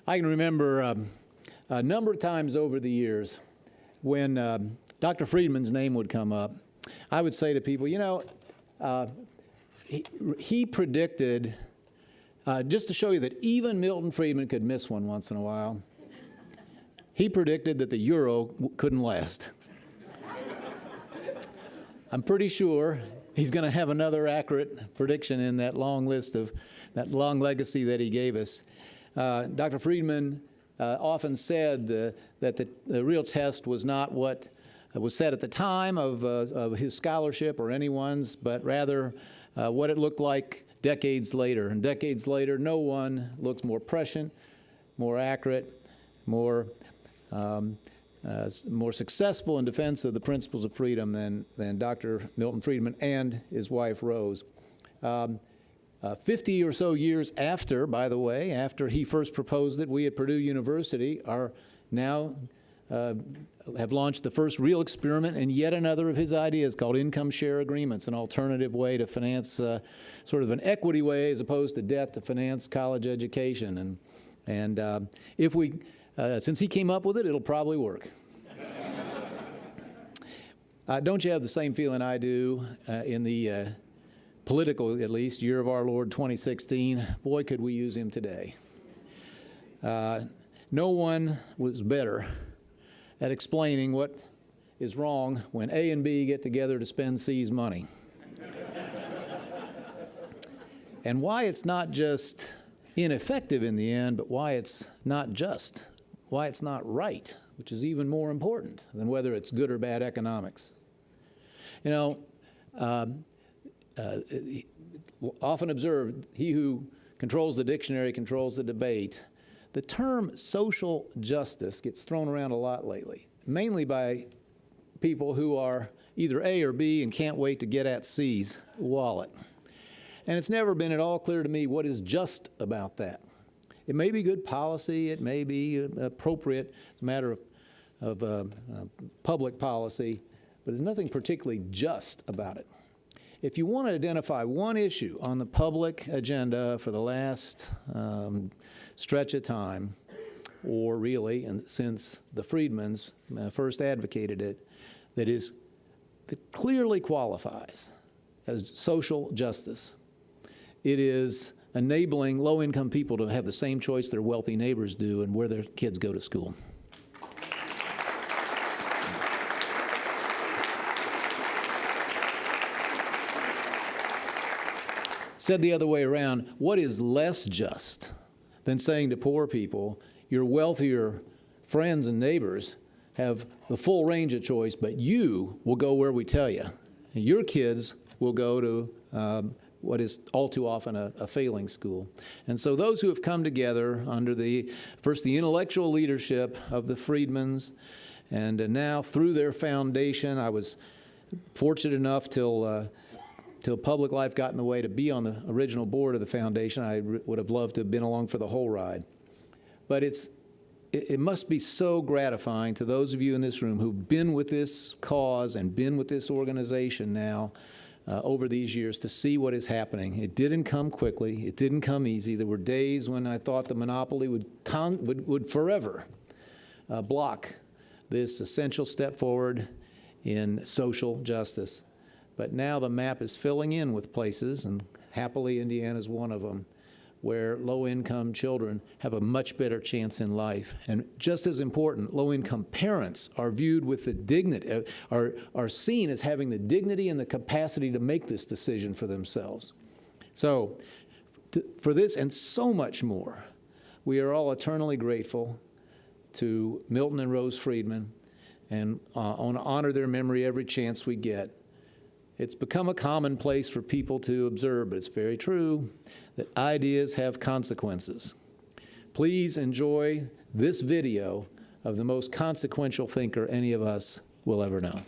I can remember a number of times over the years when Dr. Friedman's name would come up, I would say to people, you know, he predicted, just to show you that even Milton Friedman could miss one once in a while, he predicted that the euro couldn't last. I'm pretty sure he's going to have another accurate prediction in that long list of that long legacy that he gave us. Dr. Friedman often said that the real test was not what was said at the time of his scholarship or anyone's, but rather what it looked like decades later. And decades later, no one looks more prescient, more accurate, more successful in defense of the principles of freedom than Dr. Milton Friedman and his wife, Rose. 50 or so years after, by the way, after he first proposed it, we at Purdue University are now have launched the first real experiment in yet another of his ideas called income share agreements, an alternative way to finance, sort of an equity way as opposed to debt to finance college education. And if we, since he came up with it, it'll probably work. Don't you have the same feeling I do in the political, at least, year of our Lord 2016? Boy, could we use him today. No one was better at explaining what is wrong when A and B get together to spend C's money. And why it's not just ineffective in the end, but why it's not just, why it's not right, which is even more important than whether it's good or bad economics. You know, often observed, he who controls the dictionary controls the debate. The term social justice gets thrown around a lot lately, mainly by people who are either A or B and can't wait to get at C's wallet. And it's never been at all clear to me what is just about that. It may be good policy, it may be appropriate, it's a matter of public policy, but there's nothing particularly just about it. If you want to identify one issue on the public agenda for the last stretch of time, or really, and since the Friedmans first advocated it, that clearly qualifies as social justice, it is enabling low-income people to have the same choice their wealthy neighbors do and where their kids go to school. Said the other way around, what is less just than saying to poor people, your wealthier friends and neighbors have the full range of choice, but you will go where we tell you. And your kids will go to what is all too often a failing school. And so those who have come together under first the intellectual leadership of the Friedmans, and now through their foundation, I was fortunate enough till public life got in the way to be on the original board of the foundation. I would have loved to have been along for the whole ride. But it must be so gratifying to those of you in this room who've been with this cause and been with this organization now over these years to see what is happening. It didn't come quickly. It didn't come easy. There were days when I thought the monopoly would forever block this essential step forward in social justice. But now the map is filling in with places, and happily Indiana's one of them, where low-income children have a much better chance in life. And just as important, low-income parents are viewed with the dignity, are seen as having the dignity and the capacity to make this decision for themselves. So for this and so much more, we are all eternally grateful to Milton and Rose Friedman, and want to honor their memory every chance we get. It's become a commonplace for people to observe, but it's very true that ideas have consequences. Please enjoy this video of the most consequential thinker any of us will ever know.